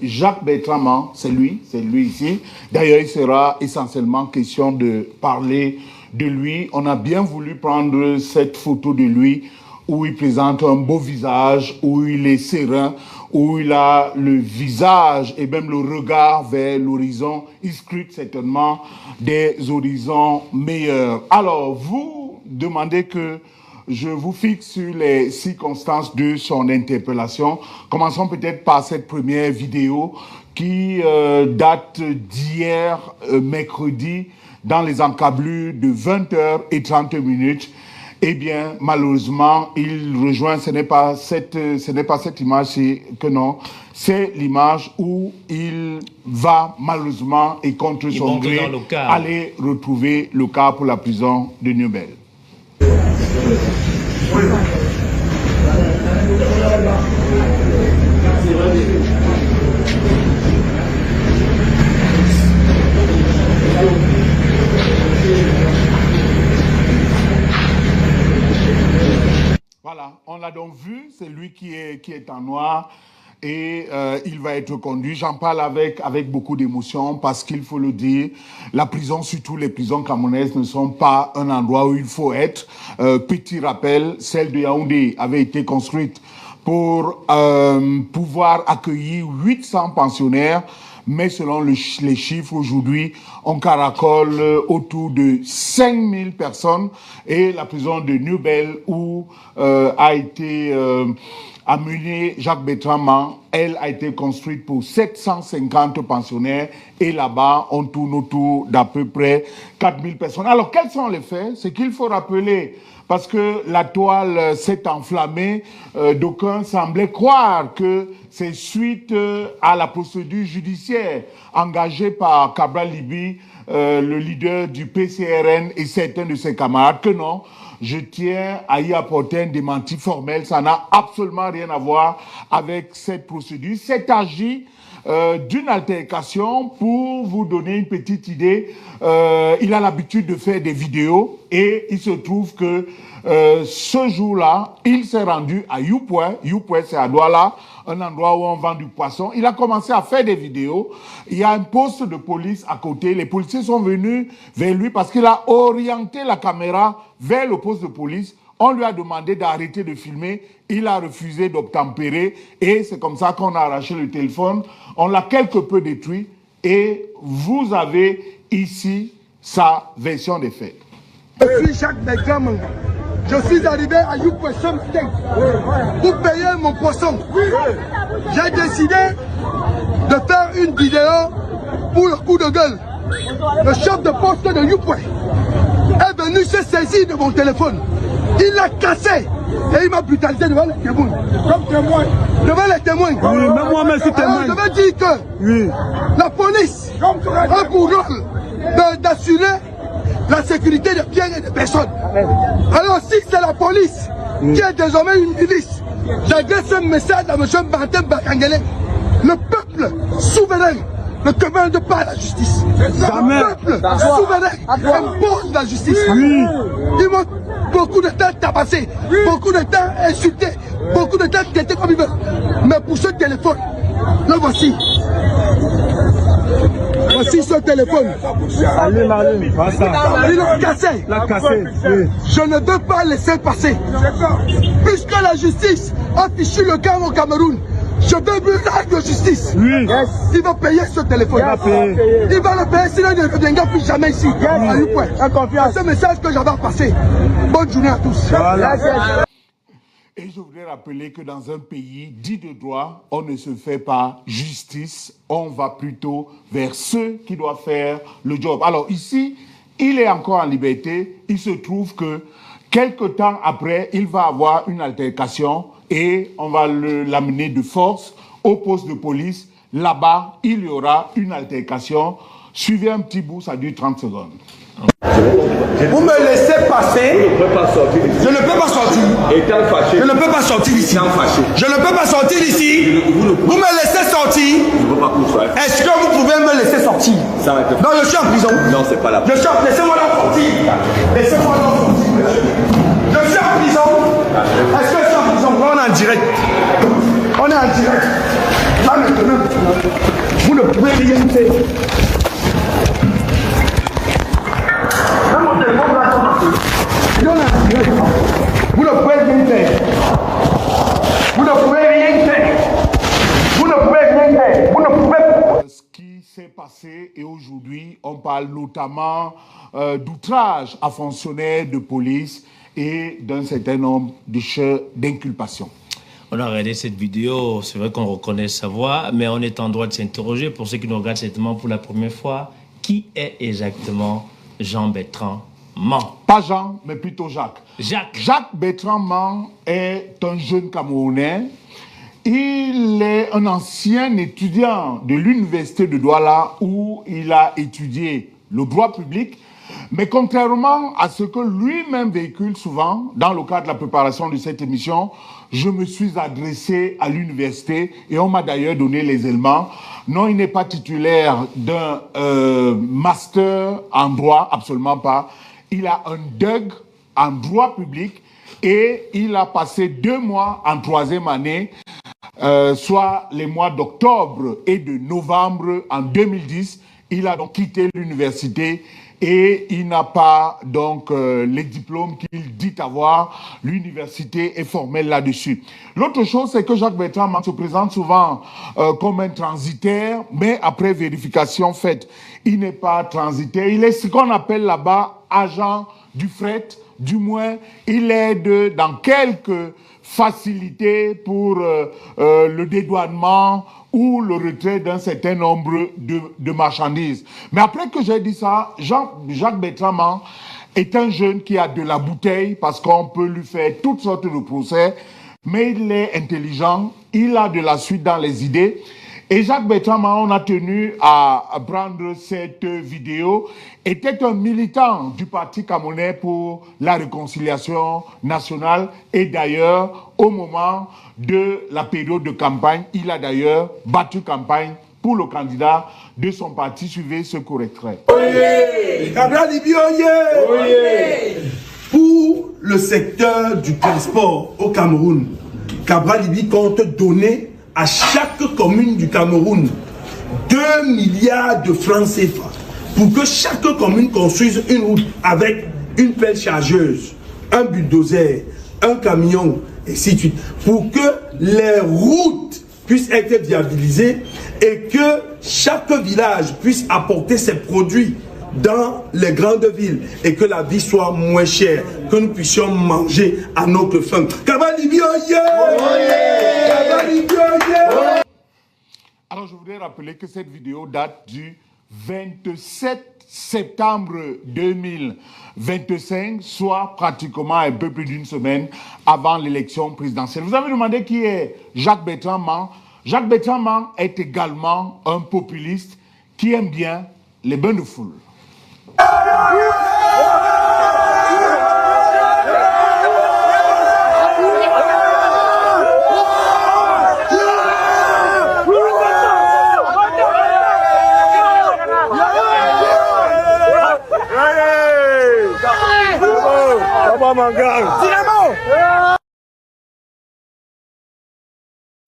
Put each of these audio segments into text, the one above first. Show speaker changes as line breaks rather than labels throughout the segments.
Jacques Bertrand, c'est lui ici. D'ailleurs, il sera essentiellement question de parler de lui. On a bien voulu prendre cette photo de lui où il présente un beau visage, où il est serein, où il a le visage et même le regard vers l'horizon. Il scrute certainement des horizons meilleurs. Alors, vous demandez que je vous fixe sur les circonstances de son interpellation. Commençons peut-être par cette première vidéo qui date d'hier, mercredi, dans les encablures de 20h30. Eh bien, malheureusement, il rejoint, ce n'est pas cette image que non, c'est l'image où il va malheureusement et contre son gré aller retrouver le car pour la prison de Newbel. Voilà, on l'a donc vu, c'est lui qui est en noir et il va être conduit. J'en parle avec beaucoup d'émotion parce qu'il faut le dire, la prison, surtout les prisons camerounaises, ne sont pas un endroit où il faut être. Petit rappel, celle de Yaoundé avait été construite pour pouvoir accueillir 800 pensionnaires, mais selon les chiffres aujourd'hui, on caracole autour de 5000 personnes. Et la prison de Newbel, où a été amené Jacques Bertrand, elle a été construite pour 750 pensionnaires. Et là-bas, on tourne autour d'à peu près 4000 personnes. Alors, quels sont les faits? C'est qu'il faut rappeler, parce que la toile s'est enflammée, d'aucuns semblaient croire que c'est suite à la procédure judiciaire engagée par Cabral Libi, le leader du PCRN et certains de ses camarades, que non. Je tiens à y apporter un démenti formel. Ça n'a absolument rien à voir avec cette procédure. C'est agi d'une altercation. Pour vous donner une petite idée, il a l'habitude de faire des vidéos et il se trouve que ce jour-là, il s'est rendu à Youpoué. Youpoué, c'est à Douala, un endroit où on vend du poisson. Il a commencé à faire des vidéos. Il y a un poste de police à côté. Les policiers sont venus vers lui parce qu'il a orienté la caméra vers le poste de police. On lui a demandé d'arrêter de filmer. Il a refusé d'obtempérer. Et c'est comme ça qu'on a arraché le téléphone. On l'a quelque peu détruit. Et vous avez ici sa version des faits.
Je suis Jacques Bertrand. Je suis arrivé à Youpoué ce matin pour payer mon poisson. J'ai décidé de faire une vidéo pour le coup de gueule. Le chef de poste de Youpoué est venu se saisir de mon téléphone. Il l'a cassé et il m'a brutalisé devant les témoins. Comme témoin. Devant les témoins.
Oui, même moi-même je suis témoin.
Alors, je veux dire que la police a pour rôle d'assurer la sécurité des biens et des personnes. Alors si c'est la police qui est désormais une milice, j'adresse un message à M. Martin Bakangele. Le peuple souverain ne commande pas la justice. Le peuple souverain impose la justice.
Oui.
Ils m'ont beaucoup de temps tabassé, beaucoup de temps insulté, beaucoup de temps traité comme ils veulent. Mais pour ce téléphone, le voici. Voici ce téléphone.
Allez,
Ils l'ont cassé.
Oui.
Je ne veux pas laisser passer. Puisque la justice a fichu le cas au Cameroun, je veux une acte de justice.
Oui.
Il va payer ce téléphone. Il va le payer, sinon il ne reviendra plus jamais ici. C'est ce message que j'avais à passer. Bonne journée à tous.
Voilà.
Et je voudrais rappeler que dans un pays dit de droit, on ne se fait pas justice, on va plutôt vers ceux qui doivent faire le job. Alors ici, il est encore en liberté, il se trouve que quelque temps après, il va avoir une altercation et on va l'amener de force au poste de police. Là-bas, il y aura une altercation. Suivez un petit bout, ça dure 30 secondes.
Vous me laissez passer. Je ne peux pas sortir.
Étant fâché.
Je ne peux pas sortir ici. Je ne peux pas sortir ici. Vous me laissez sortir. Est-ce que vous pouvez me laisser sortir? Non, je suis en prison.
Non, c'est pas la prison.
Laissez-moi là sortir. Laissez-moi là sortir. Je suis en prison. Est-ce que je suis en prison? On est en direct. On est en direct. Là maintenant, vous ne pouvez rien faire. Dans mon téléphone, là, on est en direct. Vous ne pouvez rien faire. Vous ne pouvez rien faire. Vous ne pouvez rien faire. Vous ne pouvez pas.
Ce qui s'est passé et aujourd'hui, on parle notamment d'outrage à fonctionnaires de police et d'un certain nombre de chefs d'inculpation.
On a regardé cette vidéo, c'est vrai qu'on reconnaît sa voix, mais on est en droit de s'interroger, pour ceux qui nous regardent certainement pour la première fois, qui est exactement Jean-Bertrand Man?
Pas Jean, mais plutôt Jacques.
Jacques.
Jacques Bertrand Man est un jeune Camerounais. Il est un ancien étudiant de l'université de Douala où il a étudié le droit public. Mais contrairement à ce que lui-même véhicule souvent, dans le cadre de la préparation de cette émission, je me suis adressé à l'université et on m'a d'ailleurs donné les éléments. Non, il n'est pas titulaire d'un master en droit, absolument pas. Il a un DUG en droit public et il a passé 2 mois en 3e année, soit les mois d'octobre et de novembre en 2010. Il a donc quitté l'université et il n'a pas donc les diplômes qu'il dit avoir. L'université est formelle là-dessus. L'autre chose, c'est que Jacques Bertrand Man se présente souvent comme un transitaire, mais après vérification faite, il n'est pas transitaire. Il est ce qu'on appelle là-bas agent du fret. Du moins, il aide dans quelques facilités pour le dédouanement ou le retrait d'un certain nombre de marchandises. Mais après que j'ai dit ça, Jacques Bertrand Man est un jeune qui a de la bouteille parce qu'on peut lui faire toutes sortes de procès, mais il est intelligent, il a de la suite dans les idées. Et Jacques Bertrand Man, on a tenu à prendre cette vidéo, était un militant du Parti camerounais pour la réconciliation nationale et d'ailleurs, au moment de la période de campagne, il a d'ailleurs battu campagne pour le candidat de son parti. Suivez ce court extrait.
Cabral Libi, oyez! Pour le secteur du transport au Cameroun, Cabral Libi compte donner à chaque commune du Cameroun 2 milliards de francs CFA pour que chaque commune construise une route avec une pelle chargeuse, un bulldozer, un camion, et ainsi de suite, pour que les routes puissent être viabilisées et que chaque village puisse apporter ses produits dans les grandes villes et que la vie soit moins chère, que nous puissions manger à notre faim. Cabral Libi,
Alors je voudrais rappeler que cette vidéo date du 27 septembre 2025, soit pratiquement un peu plus d'une semaine avant l'élection présidentielle. Vous avez demandé qui est Jacques Bertrand Man. Jacques Bertrand Man est également un populiste qui aime bien les bains de foule.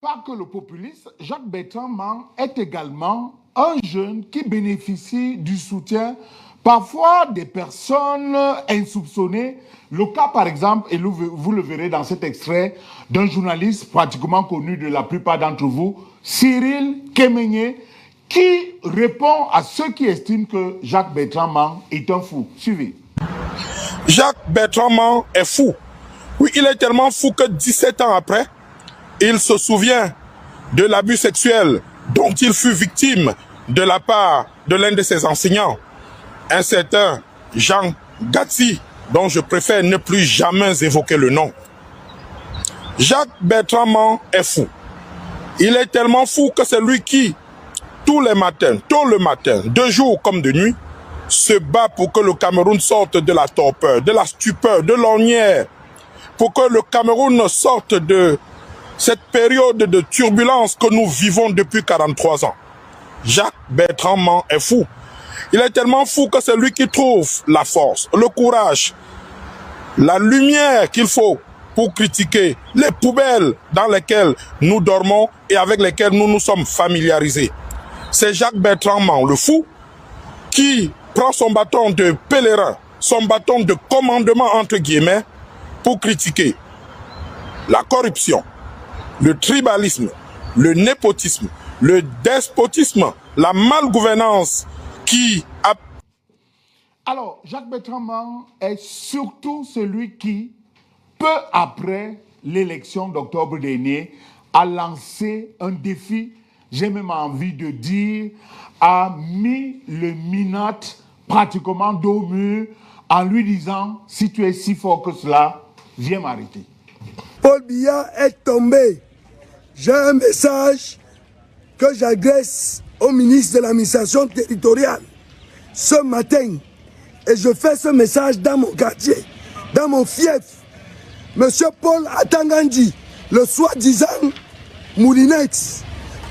Pas que le populiste, Jacques Bertrand Man est également un jeune qui bénéficie du soutien parfois des personnes insoupçonnées. Le cas par exemple, et vous le verrez dans cet extrait, d'un journaliste pratiquement connu de la plupart d'entre vous, Cyril Kemenye, qui répond à ceux qui estiment que Jacques Bertrand Man est un fou. Suivez.
Jacques Bertrand Man est fou. Oui, il est tellement fou que 17 ans après, il se souvient de l'abus sexuel dont il fut victime de la part de l'un de ses enseignants, un certain Jean Gatti, dont je préfère ne plus jamais évoquer le nom. Jacques Bertrand Man est fou. Il est tellement fou que c'est lui qui, tous les matins, tôt le matin, de jour comme de nuit, se bat pour que le Cameroun sorte de la torpeur, de la stupeur, de l'ornière, pour que le Cameroun sorte de cette période de turbulence que nous vivons depuis 43 ans. Jacques Bertrand Man est fou. Il est tellement fou que c'est lui qui trouve la force, le courage, la lumière qu'il faut pour critiquer les poubelles dans lesquelles nous dormons et avec lesquelles nous nous sommes familiarisés. C'est Jacques Bertrand Man, le fou, qui prend son bâton de pèlerin, son bâton de commandement entre guillemets, pour critiquer la corruption, le tribalisme, le népotisme, le despotisme, la malgouvernance qui a...
Alors, Jacques Bertrand Man est surtout celui qui, peu après l'élection d'octobre dernier, a lancé un défi, j'ai même envie de dire, a mis le MINAT pratiquement dos au mur en lui disant « Si tu es si fort que cela, viens m'arrêter. »
Paul Biya est tombé. J'ai un message que j'adresse au ministre de l'administration territoriale ce matin. Et je fais ce message dans mon quartier, dans mon fief. Monsieur Paul Atangandji, le soi-disant Moulinex.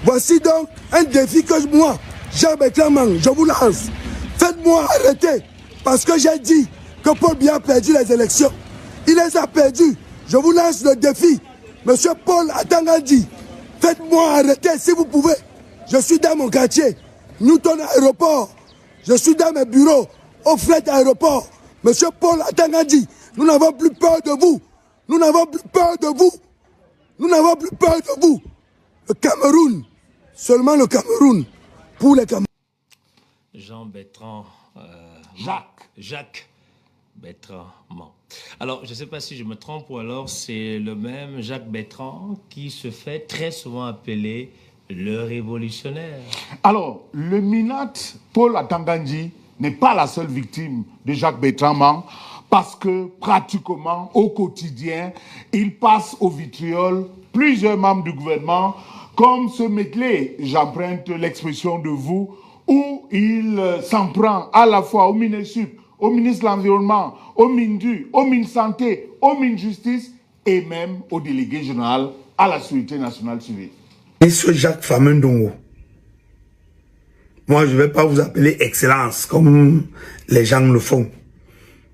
Voici donc un défi que moi, Jacques Bertrand Man, je vous lance. Faites-moi arrêter parce que j'ai dit que Paul Biya a perdu les élections. Il les a perdues. Je vous lance le défi. Monsieur Paul Atangandji, faites-moi arrêter si vous pouvez. Je suis dans mon quartier, Newton Aéroport. Je suis dans mes bureaux, au Fret Aéroport. Monsieur Paul Atangandji, nous n'avons plus peur de vous. Nous n'avons plus peur de vous. Nous n'avons plus peur de vous. Le Cameroun, seulement le Cameroun, pour les Camerounais.
Jean Bertrand,
Jacques
Bertrand Man. Alors, je ne sais pas si je me trompe ou alors c'est le même Jacques Bertrand qui se fait très souvent appeler le révolutionnaire.
Alors, le MINAT, Paul Atangandji, n'est pas la seule victime de Jacques Bertrand Man parce que pratiquement au quotidien, il passe au vitriol plusieurs membres du gouvernement comme ce Metley, j'emprunte l'expression de vous, où il s'en prend à la fois au MINESUP, au ministre de l'Environnement, au MINDU, au MINSanté, au MINJustice et même au délégué général à la Sécurité nationale civile.
Monsieur Jacques Famendongo, moi je ne vais pas vous appeler Excellence comme les gens le font.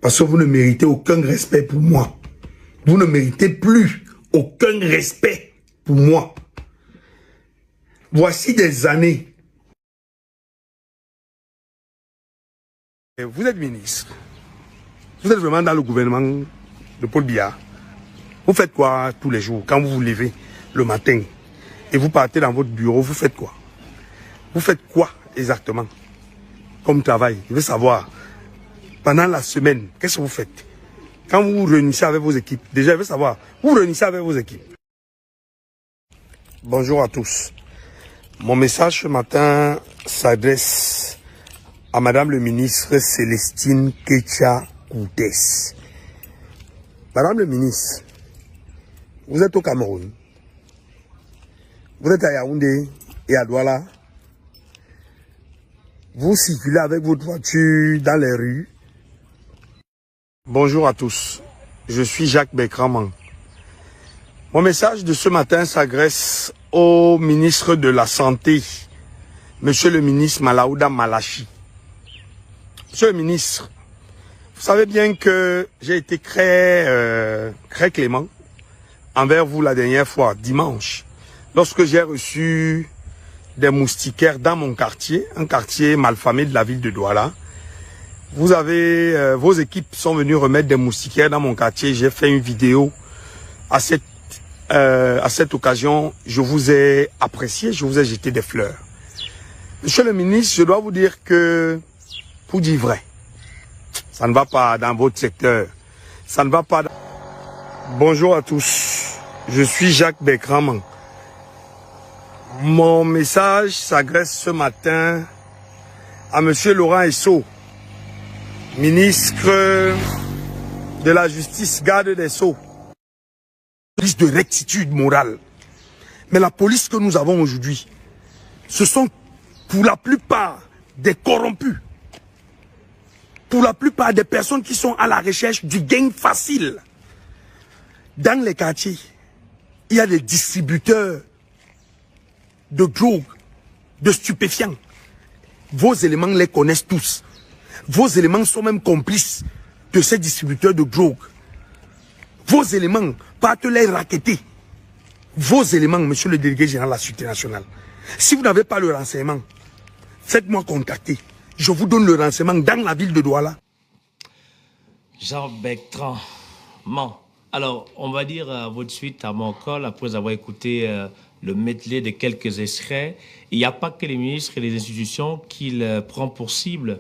Parce que vous ne méritez aucun respect pour moi. Vous ne méritez plus aucun respect pour moi. Voici des années. Vous êtes ministre. Vous êtes vraiment dans le gouvernement de Paul Biya. Vous faites quoi tous les jours quand vous vous levez le matin et vous partez dans votre bureau, vous faites quoi? Vous faites quoi exactement comme travail? Je veux savoir. Pendant la semaine, qu'est-ce que vous faites? Quand vous vous réunissez avec vos équipes, déjà je veux savoir, vous vous réunissez avec vos équipes. Bonjour à tous. Mon message ce matin s'adresse à Madame le ministre Célestine Ketia Koutès. Madame le ministre, vous êtes au Cameroun. Vous êtes à Yaoundé et à Douala. Vous circulez avec votre voiture dans les rues. Bonjour à tous. Je suis Jacques Bertrand Man. Mon message de ce matin s'adresse au ministre de la Santé, Monsieur le ministre Malaouda Malachi. Monsieur le ministre, vous savez bien que j'ai été très clément envers vous la dernière fois, dimanche, lorsque j'ai reçu des moustiquaires dans mon quartier, un quartier malfamé de la ville de Douala. Vous avez, vos équipes sont venues remettre des moustiquaires dans mon quartier. J'ai fait une vidéo à cette occasion. Je vous ai apprécié, je vous ai jeté des fleurs. Monsieur le ministre, je dois vous dire que, pour dire vrai, ça ne va pas dans votre secteur. Ça ne va pas. Bonjour à tous. Je suis Jacques Bertrand Man. Mon message s'adresse ce matin à Monsieur Laurent Esso, ministre de la Justice, garde des Sceaux. Police de rectitude morale. Mais la police que nous avons aujourd'hui, ce sont pour la plupart des corrompus. Pour la plupart des personnes qui sont à la recherche du gain facile. Dans les quartiers, il y a des distributeurs de drogue, de stupéfiants. Vos éléments les connaissent tous. Vos éléments sont même complices de ces distributeurs de drogue. Vos éléments, pas te les raqueter. Vos éléments, monsieur le délégué général de la Sûreté nationale. Si vous n'avez pas le renseignement, faites-moi contacter. Je vous donne le renseignement dans la ville de Douala.
Jean Bertrand ment. Alors, on va dire à votre suite à mon col, après avoir écouté le medley de quelques extraits, il n'y a pas que les ministres et les institutions qu'il prend pour cible,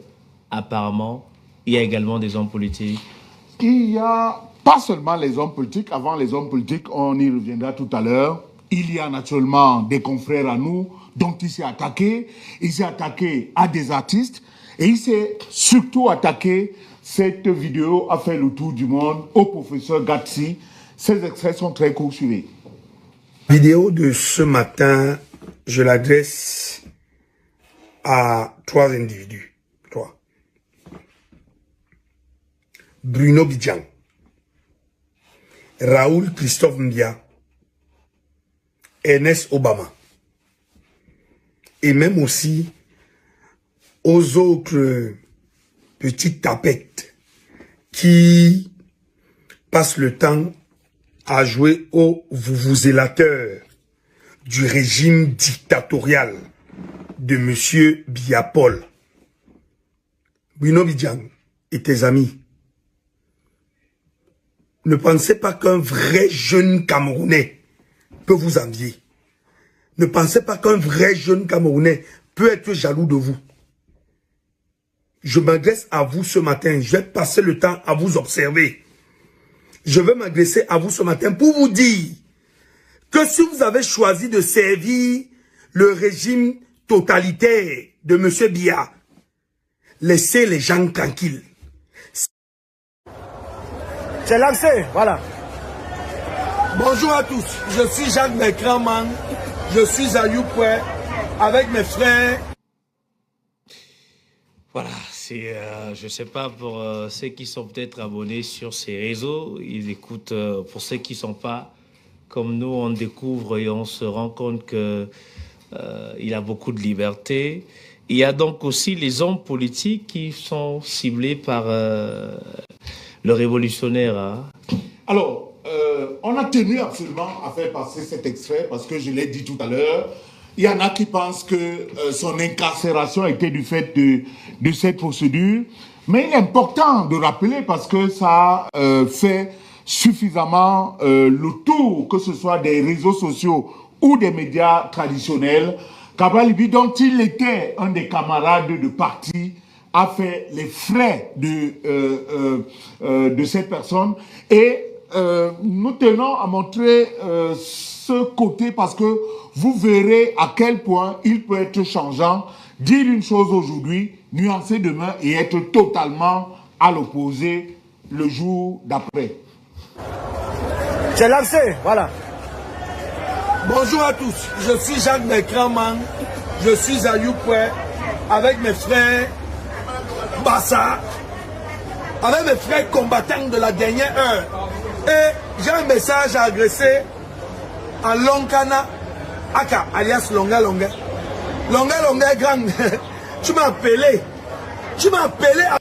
apparemment. Il y a également des hommes politiques.
Il y a pas seulement les hommes politiques. Avant les hommes politiques, on y reviendra tout à l'heure. Il y a naturellement des confrères à nous dont il s'est attaqué. Il s'est attaqué à des artistes et il s'est surtout attaqué. Cette vidéo a fait le tour du monde au professeur Gatsi. Ces extraits sont très courts, suivez.
Vidéo de ce matin, je l'adresse à 3 individus. 3. Bruno Bidjan, Raoul Christophe Mbia, Ernest Obama, et même aussi aux autres petites tapettes qui passent le temps à jouer aux vuvuzelateurs du régime dictatorial de M. Biapol. Bruno Bidjan et tes amis, ne pensez pas qu'un vrai jeune Camerounais peut vous envier. Ne pensez pas qu'un vrai jeune Camerounais peut être jaloux de vous. Je m'adresse à vous ce matin. Je vais passer le temps à vous observer. Je vais m'adresser à vous ce matin pour vous dire que si vous avez choisi de servir le régime totalitaire de M. Biya, laissez les gens tranquilles.
C'est lancé, voilà. Bonjour à tous, je suis Jacques Bertrand, je suis à Youpoué avec mes frères.
Voilà, c'est, je sais pas, pour ceux qui sont peut-être abonnés sur ces réseaux, ils écoutent, pour ceux qui ne sont pas, comme nous, on découvre et on se rend compte que il a beaucoup de liberté. Il y a donc aussi les hommes politiques qui sont ciblés par le révolutionnaire. Hein.
Alors, on a tenu absolument à faire passer cet extrait parce que je l'ai dit tout à l'heure. Il y en a qui pensent que son incarcération était du fait de cette procédure. Mais il est important de rappeler parce que ça fait suffisamment le tour, que ce soit des réseaux sociaux ou des médias traditionnels. Kabla Libi, dont il était un des camarades de parti, a fait les frais de cette personne. Et nous tenons à montrer ce côté parce que vous verrez à quel point il peut être changeant, dire une chose aujourd'hui, nuancer demain et être totalement à l'opposé le jour d'après.
C'est lancé, voilà. Bonjour à tous, je suis Jacques Bertrand, je suis à Youpoué avec mes frères Bassa, avec mes frères combattants de la dernière heure. Et j'ai un message à adresser à Lonkana Aka, alias Longa Longa. Longa Longa est grande. Tu m'as appelé. Tu m'as appelé à